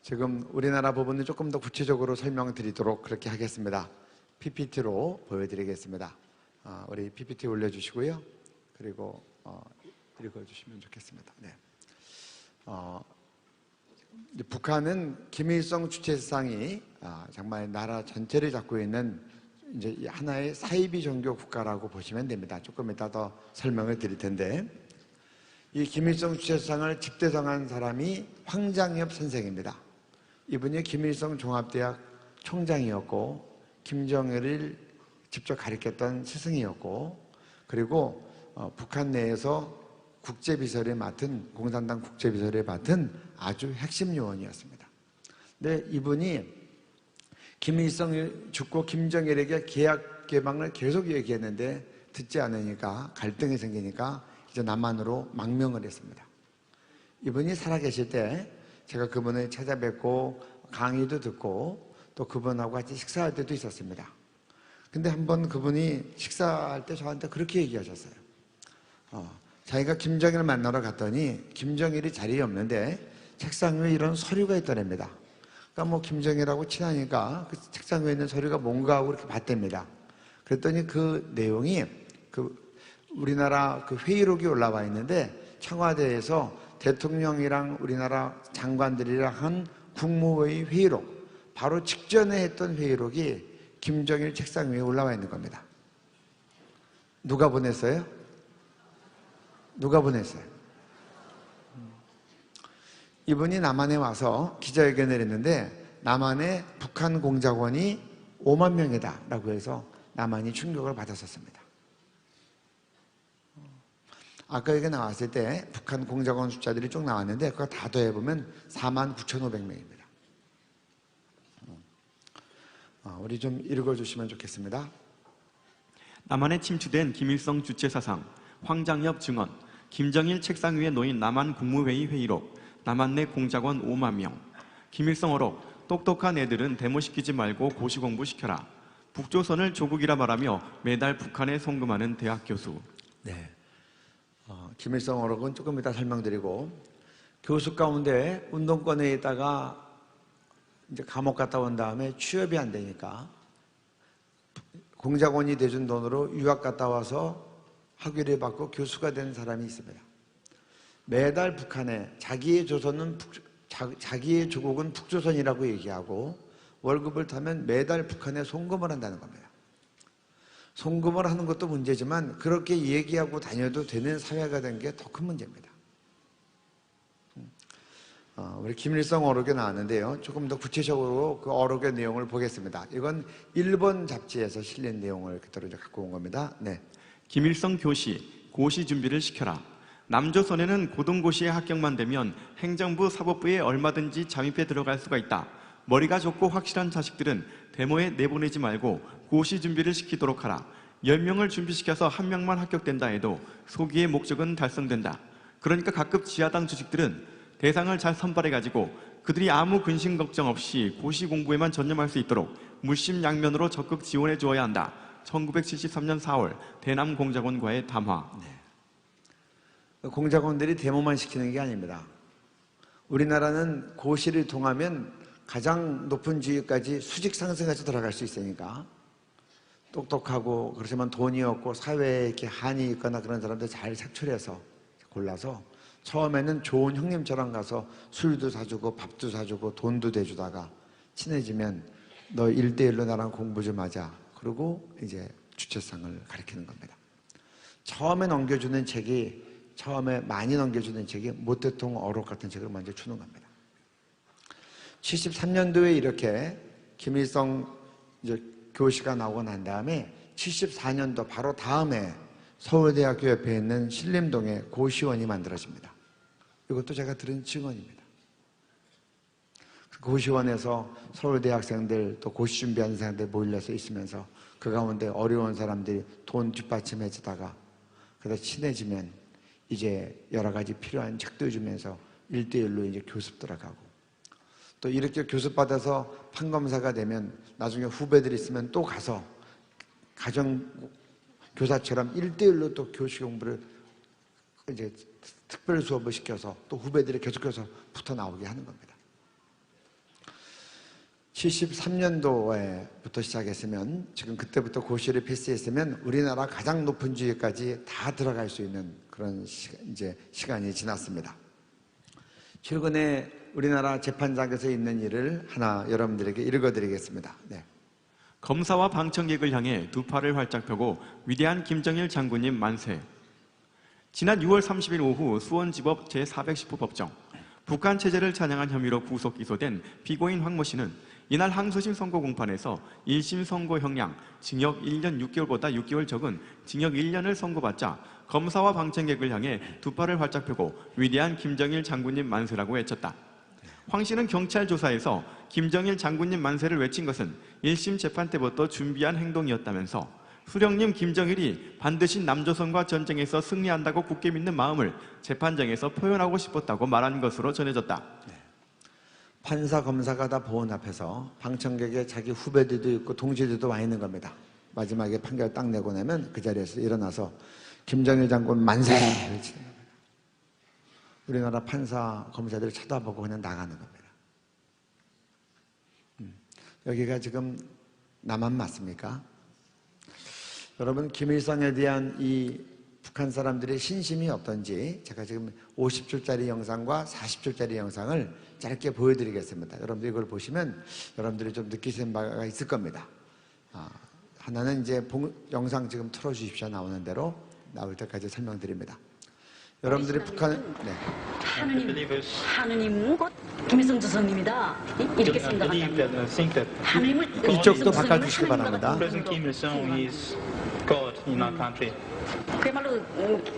지금 우리나라 부분을 조금 더 구체적으로 설명드리도록 그렇게 하겠습니다. PPT로 보여드리겠습니다. 우리 PPT 올려주시고요. 그리고 읽어주시면 좋겠습니다. 네. 북한은 김일성 주체상이 정말 나라 전체를 잡고 있는 이제 하나의 사이비 종교 국가라고 보시면 됩니다. 조금 이따 더 설명을 드릴 텐데, 이 김일성 주체상을 집대성한 사람이 황장엽 선생입니다. 이분이 김일성 종합대학 총장이었고 김정일을 직접 가르쳤던 스승이었고, 그리고 북한 내에서 국제비서를 맡은, 공산당 국제비서를 맡은 아주 핵심 요원이었습니다. 근데 이분이 김일성이 죽고 김정일에게 계약 개방을 계속 얘기했는데 듣지 않으니까, 갈등이 생기니까 이제 남한으로 망명을 했습니다. 이분이 살아계실 때 제가 그분을 찾아뵙고 강의도 듣고 또 그분하고 같이 식사할 때도 있었습니다. 근데 한번 그분이 식사할 때 저한테 그렇게 얘기하셨어요. 자기가 김정일을 만나러 갔더니 김정일이 자리에 없는데 책상 위에 이런 서류가 있더랍니다. 그러니까 뭐 김정일하고 친하니까 그 책상 위에 있는 서류가 뭔가 하고 이렇게 봤답니다. 그랬더니 그 내용이 우리나라 그 회의록이 올라와 있는데, 청와대에서 대통령이랑 우리나라 장관들이랑 한 국무회의 회의록, 바로 직전에 했던 회의록이 김정일 책상 위에 올라와 있는 겁니다. 누가 보냈어요? 누가 보냈어요? 이분이 남한에 와서 기자회견을 했는데 남한에 북한 공작원이 5만 명이다 라고 해서 남한이 충격을 받았었습니다. 아까 여기 나왔을 때 북한 공작원 숫자들이 쭉 나왔는데 그거 다 더해보면 49,500명입니다. 우리 좀 읽어주시면 좋겠습니다. 남한에 침투된 김일성 주체사상, 황장엽 증언, 김정일 책상 위에 놓인 남한 국무회의 회의록, 남한 내 공작원 5만 명, 김일성 어록, 똑똑한 애들은 데모시키지 말고 고시 공부시켜라, 북조선을 조국이라 말하며 매달 북한에 송금하는 대학 교수. 네. 김일성 어록은 조금 이따 설명드리고, 교수 가운데 운동권에 있다가 이제 감옥 갔다 온 다음에 취업이 안 되니까 공작원이 대준 돈으로 유학 갔다 와서 학위를 받고 교수가 된 사람이 있습니다. 매달 북한에 자기의 조국은 북조선이라고 얘기하고 월급을 타면 매달 북한에 송금을 한다는 겁니다. 송금을 하는 것도 문제지만 그렇게 얘기하고 다녀도 되는 사회가 된 게 더 큰 문제입니다. 우리 김일성 어록에 나왔는데요, 조금 더 구체적으로 그 어록의 내용을 보겠습니다. 이건 일본 잡지에서 실린 내용을 그대로 갖고 온 겁니다. 네. 김일성 교시, 고시 준비를 시켜라. 남조선에는 고등고시에 합격만 되면 행정부, 사법부에 얼마든지 잠입해 들어갈 수가 있다. 머리가 좋고 확실한 자식들은 데모에 내보내지 말고 고시 준비를 시키도록 하라. 10명을 준비시켜서 1명만 합격된다 해도 소기의 목적은 달성된다. 그러니까 각급 지하당 주식들은 대상을 잘 선발해가지고 그들이 아무 근심 걱정 없이 고시 공부에만 전념할 수 있도록 물심양면으로 적극 지원해 주어야 한다. 1973년 4월 대남 공작원과의 담화. 네. 공작원들이 데모만 시키는 게 아닙니다. 우리나라는 고시를 통하면 가장 높은 지위까지 수직 상승해서 들어갈 수 있으니까, 똑똑하고 그렇지만 돈이 없고 사회에 이렇게 한이 있거나 그런 사람들 잘 색출해서 골라서 처음에는 좋은 형님처럼 가서 술도 사주고 밥도 사주고 돈도 대주다가 친해지면 너 1대1로 나랑 공부 좀 하자, 그리고 이제 주체상을 가르치는 겁니다. 처음에 넘겨주는 책이, 처음에 많이 넘겨주는 책이 모태통 어록 같은 책을 먼저 주는 겁니다. 73년도에 이렇게 김일성 이제 교시가 나오고 난 다음에 74년도 바로 다음에 서울대학교 옆에 있는 신림동에 고시원이 만들어집니다. 이것도 제가 들은 증언입니다. 고시원에서 서울대 학생들 또 고시 준비하는 사람들 모일러서 있으면서 그 가운데 어려운 사람들이 돈 뒷받침해 주다가 그러다 친해지면 이제 여러 가지 필요한 책도 주면서 1대1로 이제 교습 들어가고, 또 이렇게 교습 받아서 판검사가 되면 나중에 후배들이 있으면 또 가서 가정교사처럼 1대1로 또 교시 공부를 이제 특별 수업을 시켜서 또 후배들이 계속해서 붙어 나오게 하는 겁니다. 73년도에부터 시작했으면 지금 그때부터 고시를 패스했으면 우리나라 가장 높은 주위까지 다 들어갈 수 있는 그런 시간이 지났습니다. 최근에 우리나라 재판장에서 있는 일을 하나 여러분들에게 읽어드리겠습니다. 네. 검사와 방청객을 향해 두 팔을 활짝 펴고 위대한 김정일 장군님 만세. 지난 6월 30일 오후 수원지법 제410호 법정, 북한 체제를 찬양한 혐의로 구속 기소된 피고인 황모 씨는 이날 항소심 선고 공판에서 1심 선고 형량 징역 1년 6개월보다 6개월 적은 징역 1년을 선고받자 검사와 방청객을 향해 두 팔을 활짝 펴고 위대한 김정일 장군님 만세라고 외쳤다. 황 씨는 경찰 조사에서 김정일 장군님 만세를 외친 것은 1심 재판 때부터 준비한 행동이었다면서 수령님 김정일이 반드시 남조선과 전쟁에서 승리한다고 굳게 믿는 마음을 재판장에서 표현하고 싶었다고 말한 것으로 전해졌다. 판사, 검사가 다 보원 앞에서 방청객에 자기 후배들도 있고 동지들도 와 있는 겁니다. 마지막에 판결 딱 내고 나면 그 자리에서 일어나서 김정일 장군 만세! 외치는 겁니다. 우리나라 판사, 검사들을 쳐다보고 그냥 나가는 겁니다. 여기가 지금 남한 맞습니까? 여러분, 김일성에 대한 이 북한 사람들의 신심이 어떤지 제가 지금 50줄짜리 영상과 40줄짜리 영상을 짧게 보여드리겠습니다. 여러분들 이걸 보시면 여러분들이 좀 느끼시는 바가 있을 겁니다. 하나는 이제 영상 지금 틀어주십시오. 나오는 대로 나올 때까지 설명드립니다. 여러분들이 북한 하느님 곧 김일성 주석님이다 이렇게 생각한다. 하느님을 이쪽도 바꿔주시기 바랍니다. 그야말로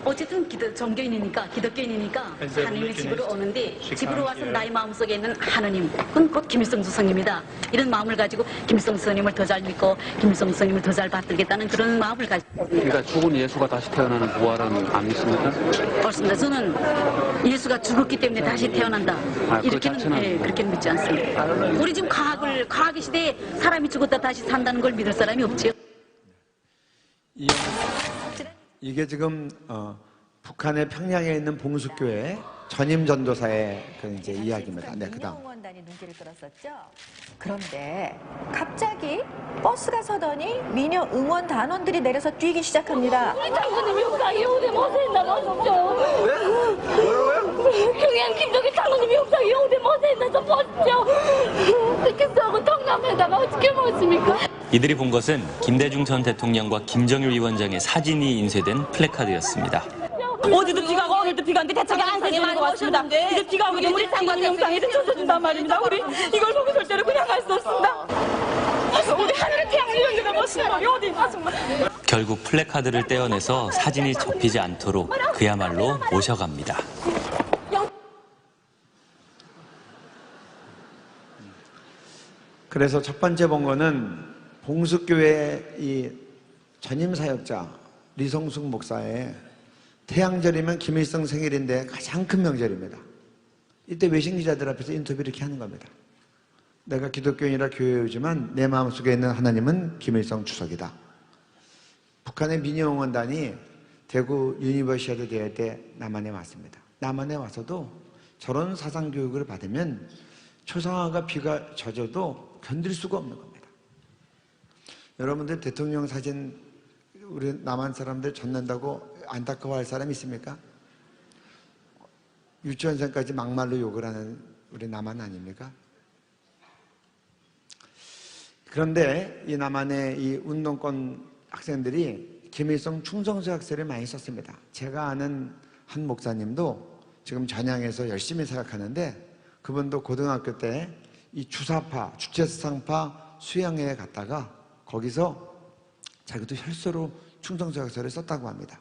어쨌든 정교인이니까 기독교인이니까 하느님의 집으로 오는데 집으로 와서 나의 마음속에 있는 하느님 그건 곧 김일성 주석님이다 이런 마음을 가지고 김일성 주석님을 더 잘 믿고 김일성 주석님을 더 잘 받들겠다는 그런 마음을 가지고. 그러니까 죽은 예수가 다시 태어나는 부활은 안 믿습니까? 그렇습니다. 저는 예수가 죽었기 때문에 다시 태어난다 이렇게는 그렇게는 믿지 않습니다. 우리 지금 과학의 시대에 사람이 죽었다 다시 산다는 걸 믿을 사람이 없죠. 이게 지금 북한의 평양에 있는 봉숙교회 전임 전도사의 그 이제 이야기입니다. 네, 그다음. 응원단이 눈길을 끌었었죠. 그런데 갑자기 버스가 서더니 미녀 응원 단원들이 내려서 뛰기 시작합니다. 우리 장군님 영상이 오대 못에 나가셨죠. 왜? 평양 김정일 장군님 영상이 오대 못에 나서 보시죠. 특히서하고 통남에다가 어떻게 먹습니까? 이들이 본 것은 김대중 전 대통령과 김정일 위원장의 사진이 인쇄된 플래카드였습니다. 어제도 비가 오고 오늘도 비가 오는데 대책이 안 세지는 것 같습니다. 이제 비가 오게 되면 우리 장관님 영상에 젖어준단 말입니다. 우리 이걸 보고 절대로 그냥 갈 수 없습니다. 우리 하늘의 태양을 연주가 멋있는 거 어디 정말. 결국 플래카드를 떼어내서 사진이 접히지 않도록 그야말로 모셔갑니다. 그래서 첫 번째 본 거는 봉숙교회 이 전임 사역자 리성숙 목사의 태양절이면 김일성 생일인데 가장 큰 명절입니다. 이때 외신 기자들 앞에서 인터뷰를 이렇게 하는 겁니다. 내가 기독교인이라 교회이지만 내 마음속에 있는 하나님은 김일성 주석이다. 북한의 민영원단이 대구 유니버시아드 대회 때 남한에 왔습니다. 남한에 와서도 저런 사상교육을 받으면 초상화가 비가 젖어도 견딜 수가 없는 겁니다. 여러분들 대통령 사진 우리 남한 사람들 젖는다고 안타까워할 사람 있습니까? 유치원생까지 막말로 욕을 하는 우리 남한 아닙니까? 그런데 이 남한의 이 운동권 학생들이 김일성 충성서 학설을 많이 썼습니다. 제가 아는 한 목사님도 지금 전향에서 열심히 사역하는데 그분도 고등학교 때 이 주사파, 주체사상파 수양회에 갔다가 거기서 자기도 혈서로 충성서약서를 썼다고 합니다.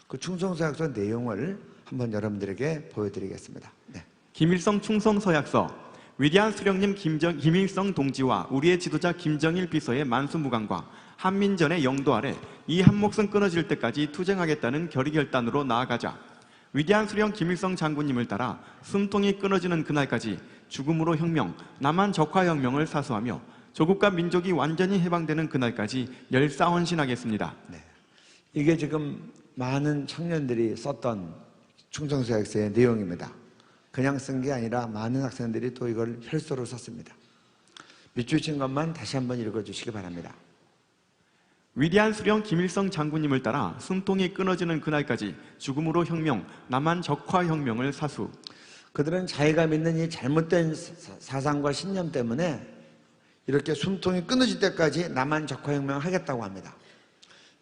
그 충성서약서 내용을 한번 여러분들에게 보여드리겠습니다. 네. 김일성 충성서약서. 위대한 수령님 김일성 동지와 우리의 지도자 김정일 비서의 만수무강과 한민전의 영도 아래 이 한 목숨 끊어질 때까지 투쟁하겠다는 결의결단으로 나아가자. 위대한 수령 김일성 장군님을 따라 숨통이 끊어지는 그날까지 죽음으로 혁명, 남한 적화혁명을 사수하며 조국과 민족이 완전히 해방되는 그날까지 열사헌신하겠습니다. 네. 이게 지금 많은 청년들이 썼던 충성서약서의 내용입니다. 그냥 쓴 게 아니라 많은 학생들이 또 이걸 혈서로 썼습니다. 밑줄 친 것만 다시 한번 읽어주시기 바랍니다. 위대한 수령 김일성 장군님을 따라 숨통이 끊어지는 그날까지 죽음으로 혁명, 남한 적화혁명을 사수. 그들은 자기가 믿는 이 잘못된 사상과 신념 때문에 이렇게 숨통이 끊어질 때까지 남한 적화혁명을 하겠다고 합니다.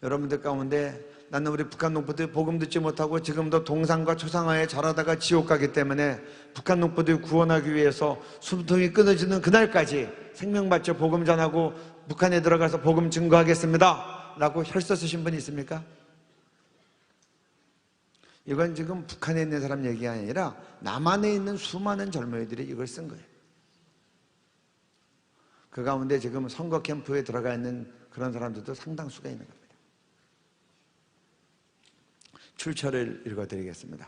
여러분들 가운데 나는 우리 북한 농부들 복음 듣지 못하고 지금도 동상과 초상화에 절하다가 지옥 가기 때문에 북한 농부들 구원하기 위해서 숨통이 끊어지는 그날까지 생명받쳐 복음 전하고 북한에 들어가서 복음 증거하겠습니다 라고 혈서 쓰신 분 있습니까? 이건 지금 북한에 있는 사람 얘기가 아니라 남한에 있는 수많은 젊은이들이 이걸 쓴 거예요. 그 가운데 지금 선거 캠프에 들어가 있는 그런 사람들도 상당수가 있는 겁니다. 출처를 읽어드리겠습니다.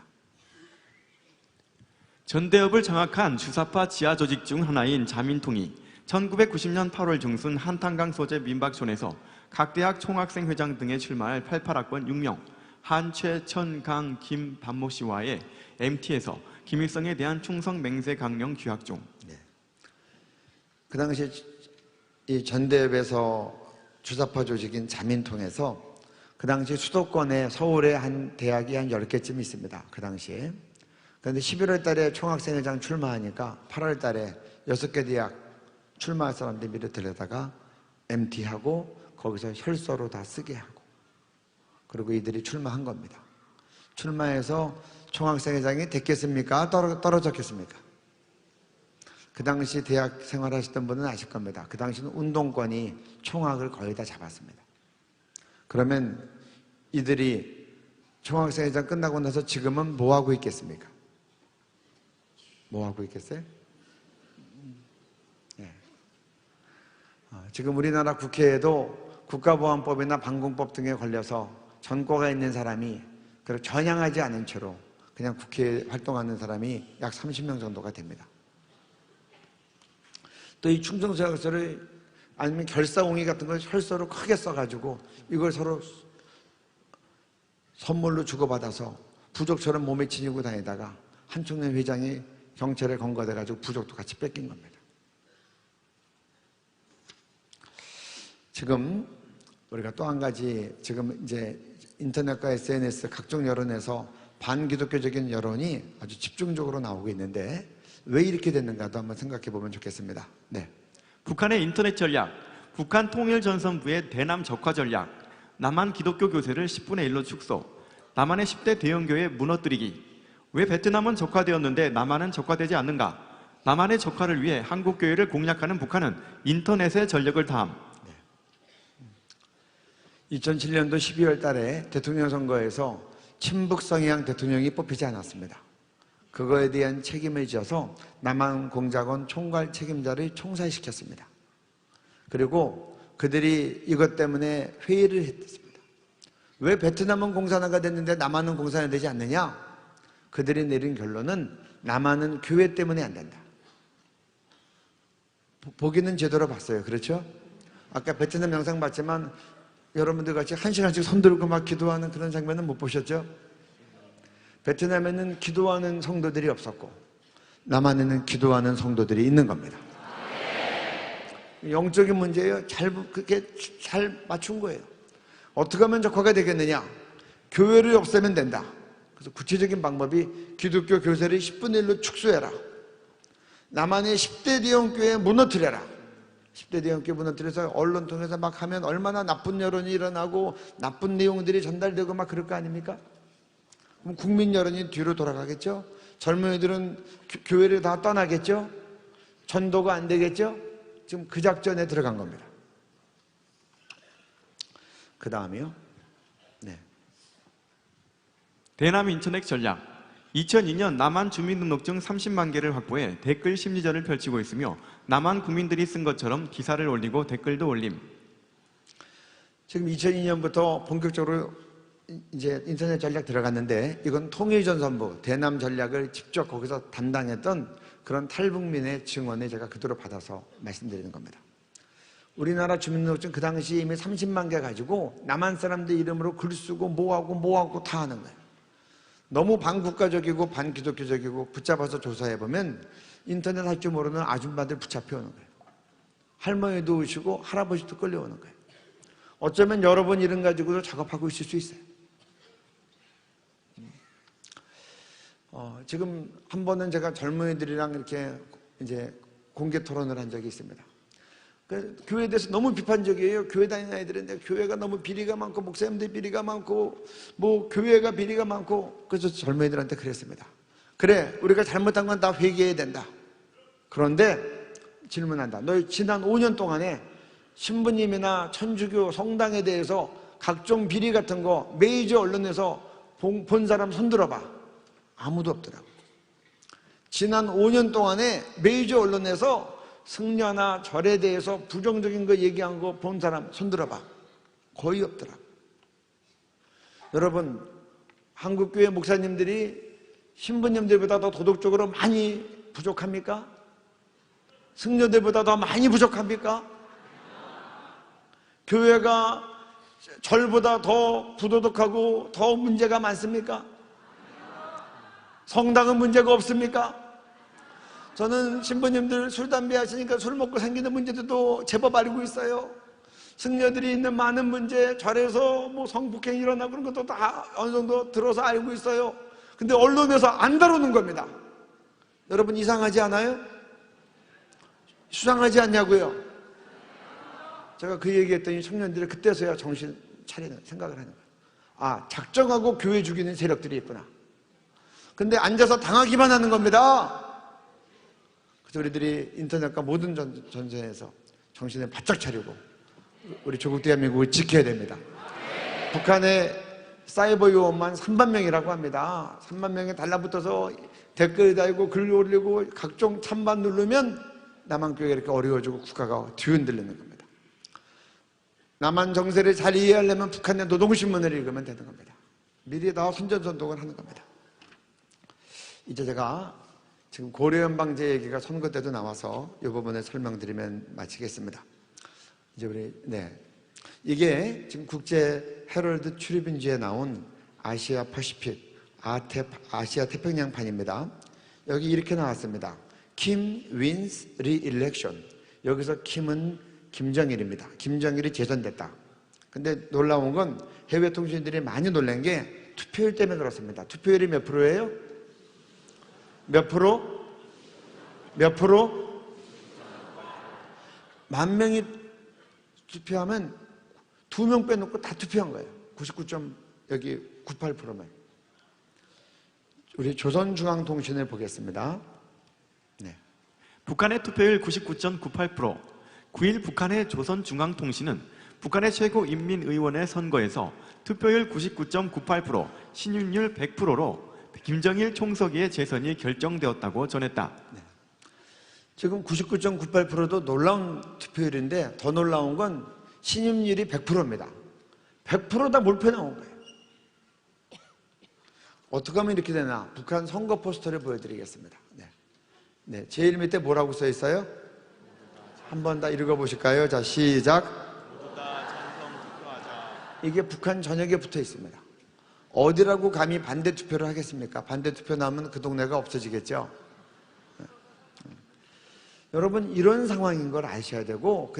전대협을 장악한 주사파 지하 조직 중 하나인 자민통이 1990년 8월 중순 한탄강 소재 민박촌에서 각 대학 총학생회장 등에 출마할 88학번 6명 한, 최, 천, 강, 김, 반모 씨와의 MT에서 김일성에 대한 충성 맹세 강령 규약 중. 그 당시 이 전대협에서 주사파 조직인 자민통에서 그 당시 수도권에 서울에 한 대학이 한 10개쯤 있습니다. 그 당시에. 그런데 11월 달에 총학생회장 출마하니까 8월 달에 6개 대학 출마할 사람들 미리 들여다가 MT하고 거기서 혈서로 다 쓰게 하고 그리고 이들이 출마한 겁니다. 출마해서 총학생회장이 됐겠습니까? 떨어졌겠습니까? 그 당시 대학 생활하셨던 분은 아실 겁니다. 그 당시는 운동권이 총학을 거의 다 잡았습니다. 그러면 이들이 총학생회장 끝나고 나서 지금은 뭐 하고 있겠습니까? 뭐 하고 있겠어요? 네. 지금 우리나라 국회에도 국가보안법이나 방공법 등에 걸려서 전과가 있는 사람이 그리고 전향하지 않은 채로 그냥 국회에 활동하는 사람이 약 30명 정도가 됩니다. 또 이 충성서약서를 아니면 결사옹의 같은 걸 혈서로 크게 써가지고 이걸 서로 선물로 주고받아서 부족처럼 몸에 지니고 다니다가 한총련 회장이 경찰에 검거돼가지고 부족도 같이 뺏긴 겁니다. 지금 우리가 또 한 가지 지금 이제 인터넷과 SNS 각종 여론에서 반기독교적인 여론이 아주 집중적으로 나오고 있는데 왜 이렇게 됐는가도 한번 생각해 보면 좋겠습니다. 네. 북한의 인터넷 전략, 북한 통일전선부의 대남 적화 전략, 남한 기독교 교세를 10분의 1로 축소, 남한의 10대 대형교회 무너뜨리기. 왜 베트남은 적화되었는데 남한은 적화되지 않는가? 남한의 적화를 위해 한국교회를 공략하는 북한은 인터넷에 전력을 다함. 2007년도 12월 달에 대통령 선거에서 친북 성향 대통령이 뽑히지 않았습니다. 그거에 대한 책임을 져서 남한공작원 총괄 책임자를 총살시켰습니다. 그리고 그들이 이것 때문에 회의를 했습니다. 왜 베트남은 공산화가 됐는데 남한은 공산화 되지 않느냐? 그들이 내린 결론은 남한은 교회 때문에 안 된다. 보기는 제대로 봤어요. 그렇죠? 아까 베트남 영상 봤지만 여러분들 같이 한 시간씩 손 들고 막 기도하는 그런 장면은 못 보셨죠? 베트남에는 기도하는 성도들이 없었고 남한에는 기도하는 성도들이 있는 겁니다. 영적인 문제예요. 그렇게 잘 맞춘 거예요. 어떻게 하면 적화가 되겠느냐? 교회를 없애면 된다. 그래서 구체적인 방법이 기독교 교세를 10분의 1로 축소해라. 남한의 10대 대형교회 무너뜨려라. 10대 대형교회 무너뜨려서 언론 통해서 막 하면 얼마나 나쁜 여론이 일어나고 나쁜 내용들이 전달되고 막 그럴 거 아닙니까? 그럼 국민 여론이 뒤로 돌아가겠죠? 젊은이들은 교회를 다 떠나겠죠? 전도가 안 되겠죠? 지금 그 작전에 들어간 겁니다. 그 다음이요. 네. 대남 인터넷 전략. 2002년 남한 주민등록증 30만 개를 확보해 댓글 심리전을 펼치고 있으며 남한 국민들이 쓴 것처럼 기사를 올리고 댓글도 올림. 지금 2002년부터 본격적으로 이제 인터넷 전략 들어갔는데 이건 통일전선부 대남 전략을 직접 거기서 담당했던 그런 탈북민의 증언을 제가 그대로 받아서 말씀드리는 겁니다. 우리나라 주민등록증 그 당시 이미 30만 개 가지고 남한 사람들 이름으로 글 쓰고 뭐하고 다 하는 거예요. 너무 반국가적이고 반기독교적이고 붙잡아서 조사해보면 인터넷 할 줄 모르는 아줌마들 붙잡혀 오는 거예요. 할머니도 오시고 할아버지도 끌려오는 거예요. 어쩌면 여러분 이름 가지고도 작업하고 있을 수 있어요. 지금 한 번은 제가 젊은이들이랑 이렇게 이제 공개 토론을 한 적이 있습니다. 교회에 대해서 너무 비판적이에요. 교회 다니는 아이들인데 교회가 너무 비리가 많고 목사님들 비리가 많고 뭐 교회가 비리가 많고, 그래서 젊은이들한테 그랬습니다. 그래, 우리가 잘못한 건 다 회개해야 된다. 그런데 질문한다. 너 지난 5년 동안에 신부님이나 천주교 성당에 대해서 각종 비리 같은 거 메이저 언론에서 본 사람 손들어봐. 아무도 없더라고. 지난 5년 동안에 메이저 언론에서 승려나 절에 대해서 부정적인 거 얘기한 거 본 사람 손들어봐. 거의 없더라고. 여러분, 한국교회 목사님들이 신부님들보다 더 도덕적으로 많이 부족합니까? 승려들보다 더 많이 부족합니까? 교회가 절보다 더 부도덕하고 더 문제가 많습니까? 성당은 문제가 없습니까? 저는 신부님들 술, 담배 하시니까 술 먹고 생기는 문제들도 제법 알고 있어요. 승려들이 있는 많은 문제, 절에서 뭐 성폭행이 일어나고 그런 것도 다 어느 정도 들어서 알고 있어요. 근데 언론에서 안 다루는 겁니다. 여러분 이상하지 않아요? 수상하지 않냐고요? 제가 그 얘기했더니 청년들이 그때서야 정신 차리는 생각을 하는 거예요. 아, 작정하고 교회 죽이는 세력들이 있구나. 근데 앉아서 당하기만 하는 겁니다. 그래서 우리들이 인터넷과 모든 전선에서 정신을 바짝 차리고 우리 조국 대한민국을 지켜야 됩니다. 북한의 사이버 요원만 3만 명이라고 합니다. 3만 명이 달라붙어서 댓글 달고 글 올리고 각종 찬반 누르면 남한교회가 이렇게 어려워지고 국가가 뒤흔들리는 겁니다. 남한 정세를 잘 이해하려면 북한의 노동신문을 읽으면 되는 겁니다. 미리 다 선전선동을 하는 겁니다. 이제 제가 지금 고려연방제 얘기가 선거 때도 나와서 이 부분을 설명드리면 마치겠습니다. 이제 이게 지금 국제 헤럴드 출입인지에 나온 아시아 퍼시픽, 아시아 태평양판입니다. 여기 이렇게 나왔습니다. 김 윈스 리일렉션. 여기서 김은 김정일입니다. 김정일이 재선됐다. 근데 놀라운 건 해외 통신들이 많이 놀란 게 투표율 때문에 그렇습니다. 투표율이 몇 프로예요? 몇 프로? 몇 프로? 10,000명이 투표하면 2명 빼놓고 다 투표한 거예요. 98%만. 우리 조선중앙통신을 보겠습니다. 네. 북한의 투표율 99.98%. 9일 북한의 조선중앙통신은 북한의 최고인민의원회 선거에서 투표율 99.98%, 신윤율 100%로 김정일 총서기의 재선이 결정되었다고 전했다. 네. 지금 99.98%도 놀라운 투표율인데 더 놀라운 건 신임률이 100%입니다. 100% 다 몰표에 나온 거예요. 어떻게 하면 이렇게 되나? 북한 선거 포스터를 보여드리겠습니다. 네, 제일 밑에 뭐라고 써 있어요? 한 번 다 읽어보실까요? 자, 시작. 이게 북한 전역에 붙어 있습니다. 어디라고 감히 반대 투표를 하겠습니까? 반대 투표 나오면 그 동네가 없어지겠죠? 여러분, 이런 상황인 걸 아셔야 되고,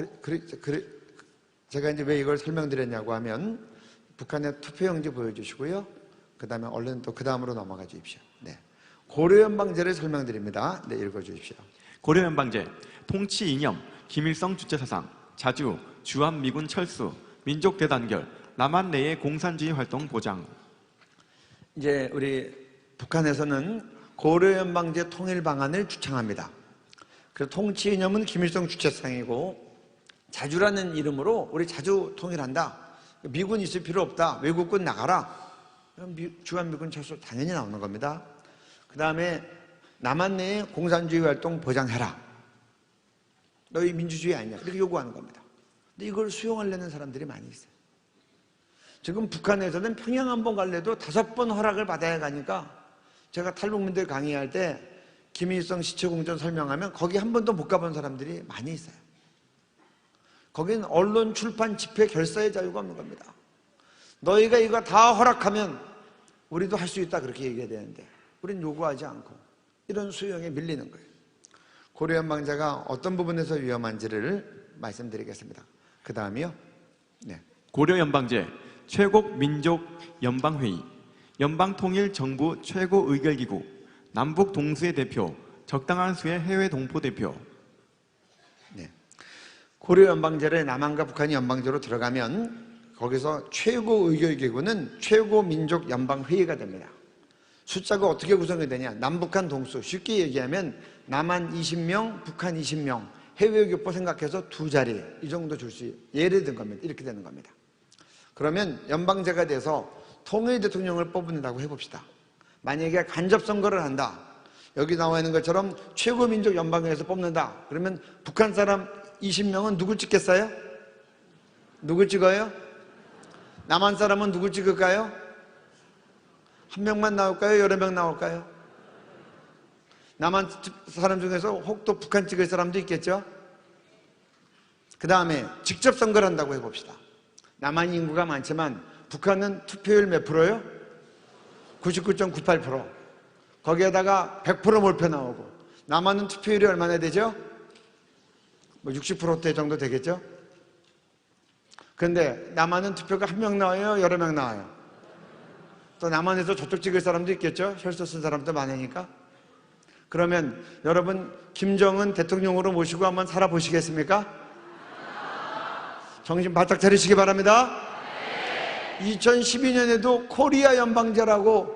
제가 이제 왜 이걸 설명드렸냐고 하면, 북한의 투표용지 보여주시고요. 그 다음에 얼른 또 그 다음으로 넘어가 주십시오. 네. 고려연방제를 설명드립니다. 네, 읽어주십시오. 고려연방제, 통치 이념, 김일성 주체사상, 자주, 주한미군 철수, 민족 대단결, 남한 내의 공산주의 활동 보장. 이제 우리 북한에서는 고려연방제 통일 방안을 주창합니다. 그래서 통치 이념은 김일성 주체사상이고, 자주라는 이름으로 우리 자주 통일한다. 미군 있을 필요 없다. 외국군 나가라. 주한미군 철수 당연히 나오는 겁니다. 그 다음에 남한 내에 공산주의 활동 보장해라. 너희 민주주의 아니냐. 이렇게 요구하는 겁니다. 근데 이걸 수용하려는 사람들이 많이 있어요. 지금 북한에서는 평양 한번 갈래도 5번 허락을 받아야 가니까 제가 탈북민들 강의할 때 김일성 시체공전 설명하면 거기 한 번도 못 가본 사람들이 많이 있어요. 거기는 언론, 출판, 집회, 결사의 자유가 없는 겁니다. 너희가 이거 다 허락하면 우리도 할 수 있다 그렇게 얘기해야 되는데 우린 요구하지 않고 이런 수용에 밀리는 거예요. 고려연방제가 어떤 부분에서 위험한지를 말씀드리겠습니다. 그 다음이요. 네. 고려 연방제 최고 민족 연방회의, 연방통일정부 최고의결기구, 남북 동수의 대표, 적당한 수의 해외 동포 대표. 네. 고려 연방제를 남한과 북한이 연방제로 들어가면 거기서 최고 의결기구는 최고민족 연방회의가 됩니다. 숫자가 어떻게 구성이 되냐? 남북한 동수, 쉽게 얘기하면 남한 20명, 북한 20명, 해외교포 생각해서 2자리 이 정도 줄 수, 예를 든 겁니다. 이렇게 되는 겁니다. 그러면 연방제가 돼서 통일 대통령을 뽑는다고 해봅시다. 만약에 간접선거를 한다, 여기 나와 있는 것처럼 최고민족 연방회에서 뽑는다, 그러면 북한 사람 20명은 누구 찍겠어요? 누구 찍어요? 남한 사람은 누구 찍을까요? 한 명만 나올까요? 여러 명 나올까요? 남한 사람 중에서 혹 또 북한 찍을 사람도 있겠죠? 그 다음에 직접 선거를 한다고 해봅시다. 남한 인구가 많지만 북한은 투표율 몇 프로요? 99.98%. 거기에다가 100% 몰표 나오고, 남한은 투표율이 얼마나 되죠? 뭐 60%대 정도 되겠죠? 그런데 남한은 투표가 한 명 나와요? 여러 명 나와요? 또 남한에서 저쪽 찍을 사람도 있겠죠? 혈서 쓴 사람도 많으니까. 그러면 여러분 김정은 대통령으로 모시고 한번 살아보시겠습니까? 정신 바짝 차리시기 바랍니다. 2012년에도 코리아 연방제라고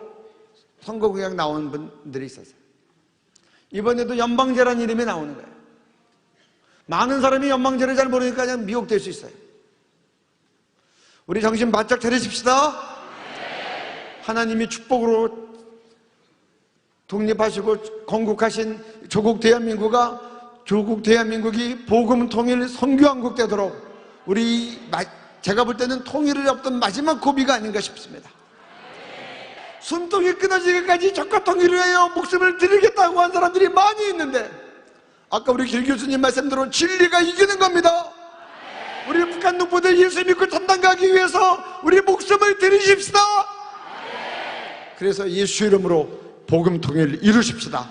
선거구역 나온 분들이 있었어요. 이번에도 연방제라는 이름이 나오는 거예요. 많은 사람이 연방제를 잘 모르니까 그냥 미혹될 수 있어요. 우리 정신 바짝 차리십시다. 하나님이 축복으로 독립하시고 건국하신 조국 대한민국이 복음 통일 선교왕국 되도록 우리 제가 볼 때는 통일을 없던 마지막 고비가 아닌가 싶습니다. 숨통이 끊어지기까지 적과 통일을 해요 목숨을 드리겠다고 한 사람들이 많이 있는데, 아까 우리 길 교수님 말씀대로 진리가 이기는 겁니다. 우리 북한 농부들 예수 믿고 천당 가기 위해서 우리 목숨을 드리십시다. 그래서 예수 이름으로 복음 통일을 이루십시다.